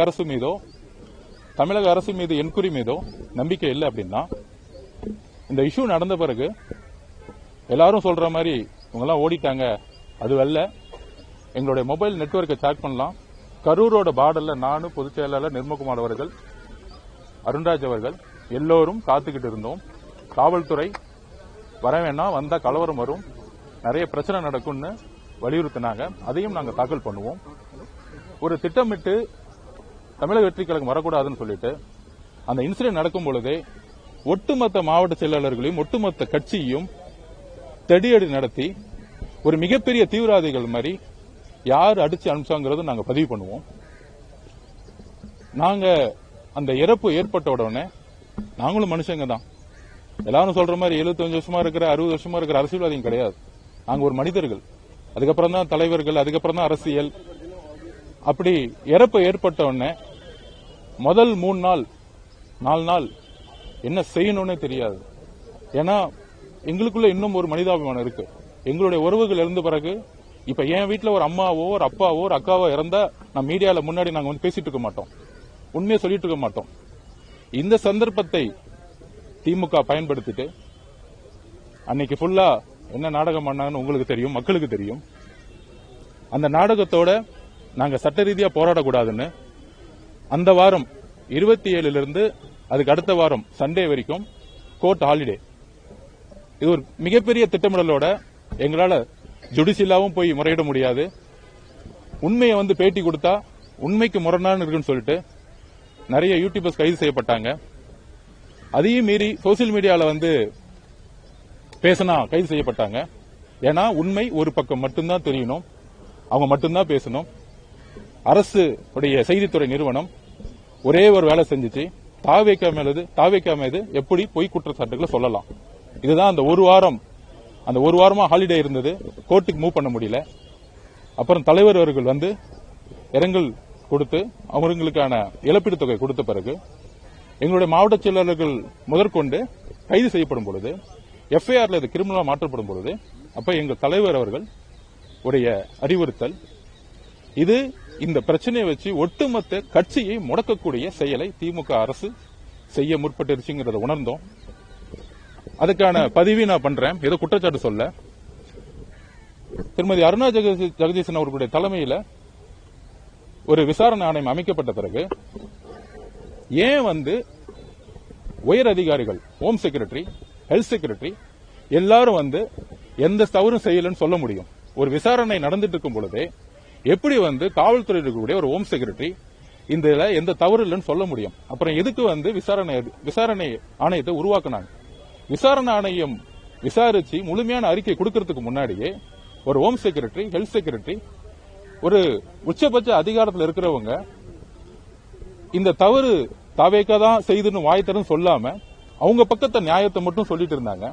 அரசு மீதோ தமிழக அரசு மீது என்கொயரி மீதோ நம்பிக்கை இல்லை அப்படின்னா இந்த இஷ்யூ நடந்த பிறகு எல்லாரும் சொல்ற மாதிரி இவங்கெல்லாம் ஓடிட்டாங்க. அதுவல்ல, எங்களுடைய மொபைல் நெட்வொர்க்கை சேக் பண்ணலாம். கரூரோட பார்டர்ல நானும் பொதுச் செயலாளர் நிர்மகுமார் அவர்கள், அருண்ராஜ் அவர்கள் எல்லோரும் காத்துக்கிட்டு இருந்தோம். காவல்துறை வர வேணாம், வந்தா கலவரம் வரும், நிறைய பிரச்சனை நடக்கும்னு வலியுறுத்தினாங்க. அதையும் நாங்கள் தாக்கல் பண்ணுவோம். ஒரு திட்டமிட்டு தமிழக வெற்றிக் கழகம் வரக்கூடாதுன்னு சொல்லிட்டு அந்த இன்சிடென்ட் நடக்கும் பொழுதே ஒட்டுமொத்த மாவட்ட செயலாளர்களையும் ஒட்டுமொத்த கட்சியையும் தடியடி நடத்தி ஒரு மிகப்பெரிய தீவிரவாதிகள் மாதிரி யார் அடிச்சு அனுப்பிச்சாங்கிறது நாங்க பதிவு பண்ணுவோம். நாங்க அந்த இறப்பு ஏற்பட்ட உடனே நாங்களும் மனுஷங்க தான். எல்லாரும் சொல்ற மாதிரி 75 வருஷமா இருக்கிற 60 வருஷமா இருக்கிற அரசியல்வாதியும் கிடையாது. நாங்க ஒரு மனிதர்கள். அதுக்கப்புறம் தான் தலைவர்கள், அதுக்கப்புறம் தான் அரசியல். அப்படி இறப்பு ஏற்பட்ட உடனே முதல் 3 நாள் 4 நாள் என்ன செய்யணும்னே தெரியாது. ஏன்னா எங்களுக்குள்ள இன்னும் ஒரு மனிதாபிமானம் இருக்கு. எங்களுடைய உறவுகள் இறந்த பிறகு இப்ப என் வீட்டுல ஒரு அம்மாவோ ஒரு அப்பாவோ ஒரு அக்காவோ இறந்தா நான் மீடியால முன்னாடி நாங்க வந்து பேசிட்டு இருக்க மாட்டோம், உண்மையை சொல்லிட்டு இருக்க மாட்டோம். இந்த சந்தர்ப்பத்தை திமுக பயன்படுத்திட்டு அன்னைக்கு ஃபுல்லா என்ன நாடகம் பண்ணாங்கன்னு உங்களுக்கு தெரியும், மக்களுக்கு தெரியும். அந்த நாடகத்தோட நாங்க சட்ட ரீதியா போராடக்கூடாதுன்னு அந்த வாரம் 27 இருந்து அதுக்கு அடுத்த வாரம் சண்டே வரைக்கும் கோர்ட் ஹாலிடே. இது ஒரு மிகப்பெரிய திட்டமிடலோட எங்களால ஜுடிஷியலாவும் போய் முறையிட முடியாது. உண்மையை வந்து பேட்டி கொடுத்தா உண்மைக்கு முரணான இருக்குன்னு சொல்லிட்டு நிறைய யூடியூபர்ஸ் கைது செய்யப்பட்டாங்க. அதையும் மீறி சோசியல் மீடியால வந்து பேசினா கைது செய்யப்பட்டாங்க. ஏன்னா உண்மை ஒரு பக்கம் மட்டும்தான் தெரியணும், அவங்க மட்டும்தான் பேசணும். அரசு உடைய செய்தித்துறை நிறுவனம் ஒரே ஒரு வேலை செஞ்சுச்சு, தாவேக்கா மீது எப்படி பொய் குற்றச்சாட்டுகளை சொல்லலாம். இதுதான் அந்த ஒரு வாரமா ஹாலிடே இருந்தது. கோர்ட்டுக்கு மூவ் பண்ண முடியல. அப்புறம் தலைவர் அவர்கள் வந்து இரங்கல் கொடுத்து அவங்களுக்கான இழப்பீடு தொகை கொடுத்த பிறகு எங்களுடைய மாவட்ட செயலாளர்கள் முதற்கொண்டு கைது செய்யப்படும் பொழுது, எஃப்ஐஆர்ல இது கிரிமினலா மாற்றப்படும் பொழுது, அப்ப எங்கள் தலைவர் அவர்கள் உடைய அறிவுறுத்தல் இது இந்த பிரச்சனையை வச்சு ஒட்டுமொத்த கட்சியை முடக்கக்கூடிய செயலை திமுக அரசு செய்ய முற்பட்டுருச்சுங்கிறத உணர்ந்தோம். அதுக்கான பதிவை நான் பண்றேன். ஏதோ குற்றச்சாட்டு சொல்ல. திருமதி அருணா ஜெகதீசன் அவர்களுடைய தலைமையில் ஒரு விசாரணை ஆணையம் அமைக்கப்பட்ட பிறகு ஏன் வந்து உயர் அதிகாரிகள், ஹோம் செக்ரட்டரி, ஹெல்த் செக்ரட்டரி எல்லாரும் வந்து எந்த தவறும் செய்யலன்னு சொல்ல முடியும்? ஒரு விசாரணை நடந்துட்டு இருக்கும் பொழுதே எப்படி வந்து காவல்துறை இருக்கக்கூடிய ஒரு ஹோம் செக்ரட்டரி இந்த எந்த தவறு இல்லைன்னு சொல்ல முடியும்? அப்புறம் எதுக்கு வந்து விசாரணை ஆணையத்தை உருவாக்குனாங்க? விசாரணை ஆணையம் விசாரிச்சு முழுமையான அறிக்கை கொடுக்கறதுக்கு முன்னாடியே ஒரு ஹோம் செக்ரட்டரி, ஹெல்த் செக்ரட்டரி, ஒரு உச்சபட்ச அதிகாரத்தில் இருக்கிறவங்க இந்த தவறு தாவேக்கா தான் செய்துன்னு வாய்த்தரும் சொல்லாம அவங்க பக்கத்தை நியாயத்தை மட்டும் சொல்லிட்டு இருந்தாங்க.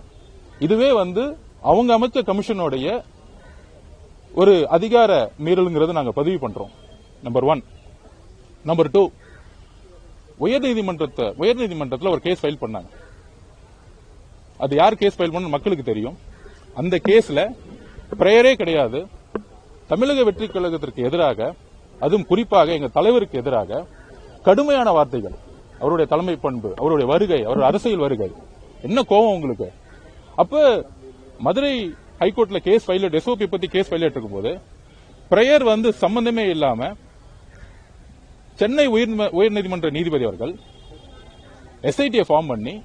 இதுவே வந்து அவங்க அமைச்ச கமிஷனுடைய ஒரு அதிகார மீறலுங்கிறத நாங்க பதிவு பண்றோம். நம்பர் 1. நம்பர் 2, உயர்நீதிமன்றத்தில் ஒரு கேஸ் ஃபைல் பண்ணாங்க. அது யார் கேஸ் ஃபைல் பண்ண மக்களுக்கு தெரியும். அந்த கேஸ்ல பிரேயரே கிடையாது. தமிழக வெற்றிக் கழகத்திற்கு எதிராக, அதுவும் குறிப்பாக எங்க தலைவருக்கு எதிராக கடுமையான வார்த்தைகள், அவருடைய தலைமை பண்பு, அவருடைய வருகை, அவருடைய அரசியல் வருகை, என்ன கோபம் உங்களுக்கு? அப்ப மதுரை ஹைகோர்ட்ல கேஸ் ஃபைல், எஸ்ஓபி பத்தி கேஸ் ஃபைல் இருக்கும் போது பிரேயர் வந்து சம்பந்தமே இல்லாம சென்னை உயர்நீதிமன்ற நீதிபதி அவர்கள் எஸ்ஐடியை ஃபார்ம் பண்ணி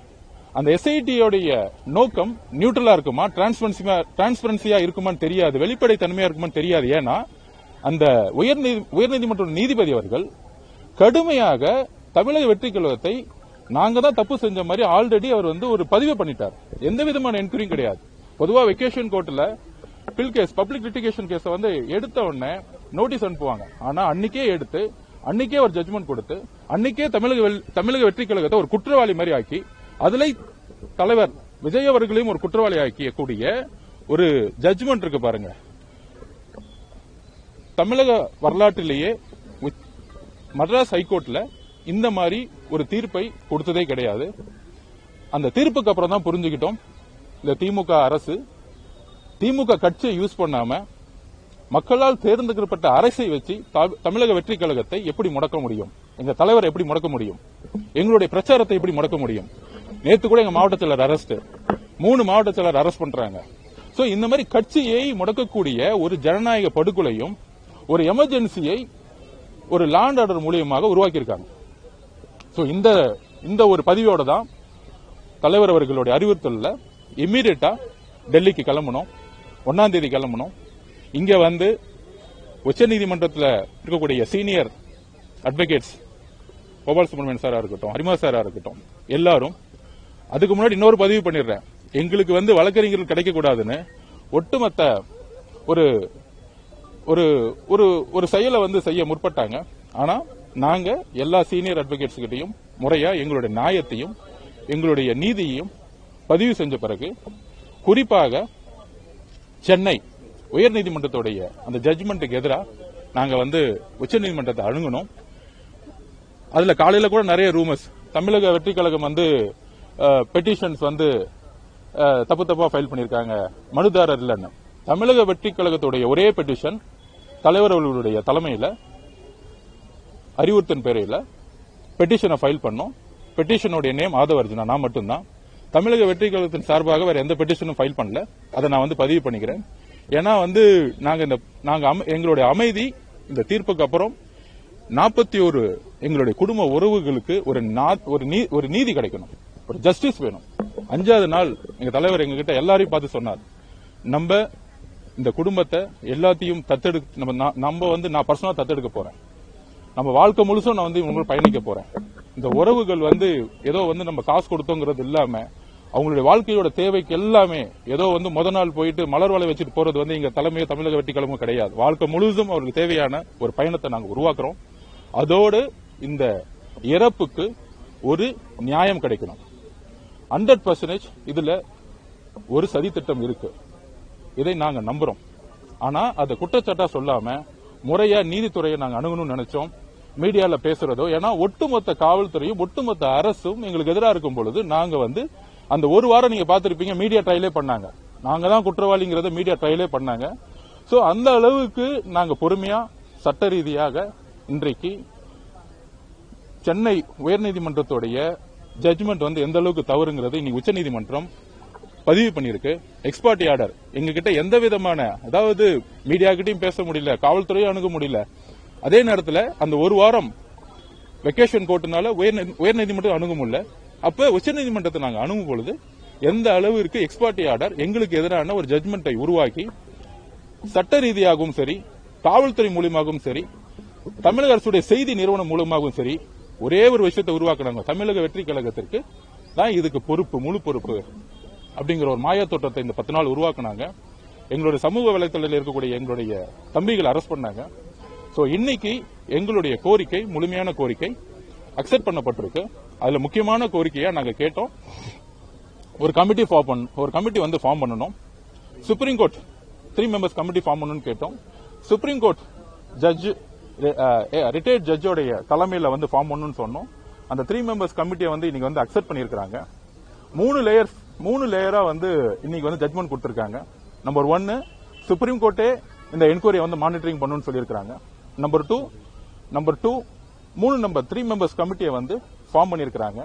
அந்த எஸ்ஐடியோடைய நோக்கம் நியூட்ரலா இருக்குமா, டிரான்ஸ்பரன்சியா இருக்குமான்னு தெரியாது, வெளிப்படை தன்மையா இருக்குமான்னு தெரியாது. ஏன்னா அந்த உயர்நீதிமன்ற நீதிபதி அவர்கள் கடுமையாக தமிழக வெற்றி கழகத்தை நாங்க தான் தப்பு செஞ்ச மாதிரி ஆல்ரெடி அவர் வந்து ஒரு பதிவு பண்ணிட்டார். எந்த விதமான என்கொயரியும் கிடையாது. பொதுவா வெக்கேஷன் கோர்ட்ல PIL case, public litigation case வந்து எடுத்த உடனே நோட்டீஸ் அனுப்புவாங்க. ஆனா அன்னைக்கே எடுத்து அன்னைக்கே ஒரு ஜட்மெண்ட் கொடுத்து அன்னைக்கே தமிழக வெற்றி கழகத்தை ஒரு குற்றவாளி மாதிரி ஆக்கி அதுல தலைவர் விஜய் அவர்களையும் ஒரு குற்றவாளி ஆக்கியக்கூடிய ஒரு ஜட்மெண்ட் இருக்கு பாருங்க. தமிழக வரலாற்றிலேயே மദ്രാസ് ஹைகோர்ட்ல இந்த மாதிரி ஒரு தீர்ப்பை கொடுத்ததே கிடையாது. அந்த தீர்ப்புக்கு அப்புறம் தான் புரிஞ்சுக்கிட்டோம் இந்த திமுக அரசு திமுக கட்சியை யூஸ் பண்ணாம மக்களால் தேர்ந்தெடுக்கப்பட்ட அரசை வச்சு தமிழக வெற்றி கழகத்தை எப்படி முடக்க முடியும். எங்க தலைவரை எப்படி முடக்க முடியும்? எங்களுடைய பிரச்சாரத்தை எப்படி முடக்க முடியும்? நேத்து கூட எங்க மாவட்ட செயலர் அரெஸ்ட், 3 மாவட்ட செயலர் அரெஸ்ட் பண்றாங்க. சோ இந்த மாதிரி கட்சியை முடக்கக்கூடிய ஒரு ஜனநாயக படுகொலையும் ஒரு எமர்ஜென்சியை ஒரு லாண்ட் ஆர்டர் மூலியமாக உருவாக்கியிருக்காங்க. சோ இந்த ஒரு பதிவோட தான் தலைவர் அவர்களுடைய அறிவுறுத்தல்ல இம்மீடியட்டா டெல்லிக்கு கிளம்பணும், 1ஆம் தேதி கிளம்பணும். இங்க வந்து உச்சநீதிமன்றத்தில் இருக்கக்கூடிய சீனியர் அட்வொகேட்ஸ் கோபால் சுப்ரமணியன் சாரா இருக்கட்டும், ஹரிமா சாரா இருக்கட்டும், எல்லாரும் அதுக்கு முன்னாடி இன்னொரு பதிவு பண்ணிடுறேன், எங்களுக்கு வந்து வழக்கறிஞர்கள் கிடைக்கக்கூடாதுன்னு ஒட்டுமொத்த ஒரு ஒரு ஒரு ஒரு செயலை வந்து செய்ய முற்பட்டாங்க. ஆனா நாங்க எல்லா சீனியர் அட்வொகேட்ஸ் கிட்டையும் முறையா எங்களுடைய நியாயத்தையும் எங்களுடைய நீதியையும் பதிவு செஞ்ச பிறகு, குறிப்பாக சென்னை உயர்நீதிமன்றத்துடைய அந்த ஜட்ஜ்மெண்ட்டுக்கு எதிராக நாங்க வந்து உச்சநீதிமன்றத்தை அணுகணும். அதுல காலையில கூட நிறைய ரூமர்ஸ், தமிழக வெற்றி கழகம் வந்து பெட்டிஷன்ஸ் வந்து தப்பா ஃபைல் பண்ணிருக்காங்க, மனுதாரர் இல்லன்னு. தமிழக வெற்றி கழகத்துடைய ஒரே பெட்டிஷன் தலைவர் அவர்களுடைய தலைமையில அறிவுறுத்தின் பேரையில் பெட்டிஷனை ஃபைல் பண்ணோம். பெட்டிஷனுடைய நேம் ஆதவர்ஜுனா, நான் மட்டும்தான். தமிழக வெற்றி கழகத்தின் சார்பாக வேற எந்த பெட்டிஷனும் ஃபைல் பண்ணல. அதை நான் வந்து பதிவு பண்ணிக்கிறேன். ஏன்னா வந்து நாங்க எங்களுடைய அமைதி இந்த தீர்ப்புக்கு அப்புறம் 41 எங்களுடைய குடும்ப உறவுகளுக்கு ஒரு நீதி கிடைக்கணும், ஒரு ஜஸ்டிஸ் வேணும். 5வது நாள் எங்க தலைவர் எங்ககிட்ட எல்லாரையும் பார்த்து சொன்னார், நம்ம இந்த குடும்பத்தை எல்லாத்தையும் நம்ம வந்து நான் பர்சனலா தத்தெடுக்க போறேன், நம்ம வாழ்க்கை முழுசும் நான் வந்து இவங்க பயணிக்க போறேன். இந்த உறவுகள் வந்து ஏதோ வந்து நம்ம காசு கொடுத்தோங்கிறது இல்லாம அவங்களுடைய வாழ்க்கையோட தேவைக்கு எல்லாமே ஏதோ வந்து முத நாள் போயிட்டு மலர் வலை வச்சுட்டு போறது வந்து எங்க தலைமையோ தமிழக வெற்றி கழகமும் கிடையாது. வாழ்க்கை முழுதும் அவருக்கு தேவையான ஒரு பயணத்தை நாங்க உருவாக்குறோம். அதோடு இந்த இறப்புக்கு ஒரு நியாயம் கிடைக்கணும். 100% இதுல ஒரு சதி திட்டம் இருக்கு, இதை நாங்க நம்புறோம். ஆனா அதை குற்றச்சாட்டா சொல்லாம முறையா நீதித்துறையை நாங்க அணுகணும்னு நினைச்சோம். மீடியால பேசுறதோ, ஏன்னா ஒட்டுமொத்த காவல்துறையும் ஒட்டுமொத்த அரசும் எங்களுக்கு எதிராக இருக்கும் பொழுது நாங்க வந்து அந்த ஒரு வாரம் நீங்க பாத்திருப்பீங்க, மீடியா ட்ரையலே பண்ணாங்க, நாங்க தான் குற்றவாளிங்கிறத மீடியா ட்ரையலே பண்ணாங்க. சோ அந்த அளவுக்கு நாங்க பொறுமையா சட்ட ரீதியாக இன்றைக்கு சென்னை உயர்நீதிமன்றத்துடைய ஜட்ஜ்மெண்ட் வந்து எந்த அளவுக்கு தவறுங்கிறது இன்னைக்கு உச்சநீதிமன்றம் பதிவு பண்ணிருக்கு. எக்ஸ்பர்ட் ஆர்டர் எங்ககிட்ட எந்த விதமான, அதாவது மீடியா கிட்டையும் பேச முடியல, காவல்துறையும் அணுக முடியல. அதே நேரத்தில் அந்த ஒரு வாரம் வெக்கேஷன் கோர்ட்டுனால உயர்நீதிமன்றம் அணுக முடியல. அப்ப உச்சநீதிமன்றத்தை நாங்கள் அணுகும் பொழுது எந்த அளவிற்கு எக்ஸ்பர்ட் ஆர்டர் எங்களுக்கு எதிரான ஒரு ஜட்ஜ்மெண்டை உருவாக்கி சட்ட ரீதியாகவும் சரி, காவல்துறை மூலமாகவும் சரி, தமிழக அரசுடைய செய்தி நிறுவனம் மூலமாகவும் சரி, ஒரே ஒரு விஷயத்தை உருவாக்குறாங்க, தமிழக வெற்றி கழகத்திற்கு தான் இதுக்கு பொறுப்பு, முழு பொறுப்பு அப்படிங்கிற ஒரு மாயா தோற்றத்தை இந்த 10 நாள் உருவாக்குனாங்க. எங்களுடைய சமூக வலைதளத்தில் இருக்கக்கூடிய எங்களுடைய தம்பிகள் அரெஸ்ட் பண்ணாங்க. சோ இன்னைக்கு எங்களுடைய கோரிக்கை, முழுமையான கோரிக்கை அக்செப்ட் பண்ணப்பட்டிருக்கு. அதுல முக்கியமான கோரிக்கையா நாங்க கேட்டோம், ஒரு கமிட்டி வந்து ஃபார்ம் பண்ணணும். Supreme Court 3 members committee form பண்ணணும்னு கேட்டோம். சுப்ரீம் கோர்ட் ஜட்ஜ், ரிட்டையர்ட் ஜட்ஜோடைய தலைமையில வந்து ஃபார்ம் பண்ணணும்னு சொன்னோம். அந்த 3 மெம்பர்ஸ் கமிட்டியை வந்து இன்னைக்கு வந்து அக்செப்ட் பண்ணிருக்காங்க. 3 லேயரா வந்து இன்னைக்கு வந்து ஜட்மெண்ட் கொடுத்திருக்காங்க. நம்பர் 1, சுப்ரீம் கோர்ட்டே இந்த என்கொயரியை வந்து மானிட்டரிங் பண்ணணும்னு சொல்லியிருக்காங்க. நம்பர் 2 3 மெம்பர்ஸ் கமிட்டியை வந்து ஃபார்ம் பண்ணியிருக்காங்க.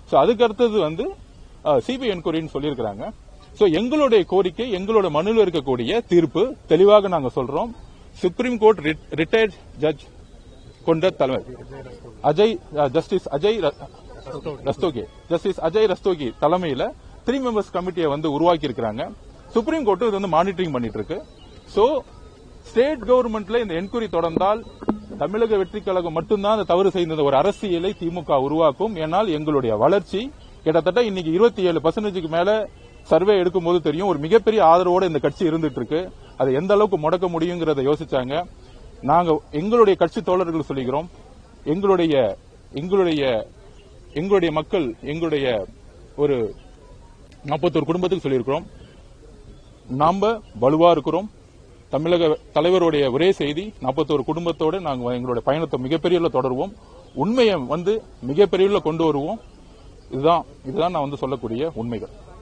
சோ அதுக்கு அடுத்தது வந்து சிபிஐ என்கொயரின்னு சொல்லியிருக்காங்க. சோ எங்களுடைய கோரிக்கை, எங்களோட மனுவில் இருக்கக்கூடிய தீர்ப்பு தெளிவாக நாங்க சொல்றோம். சுப்ரீம் கோர்ட் ரிட்டையர்ட் ஜட்ஜ் கொண்ட தலைவர் ஜஸ்டிஸ் அஜய் ரஸ்தோகி தலைமையில 3 மெம்பர்ஸ் கமிட்டியை வந்து உருவாக்கி இருக்காங்க. சுப்ரீம் கோர்ட் இது வந்து மானிட்டரிங் பண்ணிட்டு இருக்கு. சோ ஸ்டேட் கவர்மெண்ட்ல இந்த என்கொயரி தொடர்ந்தால் தமிழக வெற்றி கழகம் மட்டும்தான் அந்த தவறு செய்த ஒரு அரசியலை திமுக உருவாக்கும். ஏனால் எங்களுடைய வளர்ச்சி கிட்டத்தட்ட இன்னைக்கு 27% மேல சர்வே எடுக்கும் போது தெரியும், ஒரு மிகப்பெரிய ஆதரவோடு இந்த கட்சி இருந்துட்டு இருக்கு. அதை எந்த அளவுக்கு முடக்க முடியுங்கிறத யோசிச்சாங்க. நாங்க எங்களுடைய கட்சி தோழர்கள் சொல்லிக்கிறோம், எங்களுடைய மக்கள், எங்களுடைய ஒரு 41 குடும்பத்துக்கு சொல்லியிருக்கிறோம், நாம வலுவா இருக்கிறோம். தமிழக தலைவருடைய ஒரே செய்தி, 41 குடும்பத்தோடு நாங்கள் எங்களுடைய பயணத்தை மிகப்பெரிய தொடருவோம், உண்மையை வந்து மிகப்பெரிய கொண்டு வருவோம். இதுதான் நான் வந்து சொல்லக்கூடிய உண்மைகள்.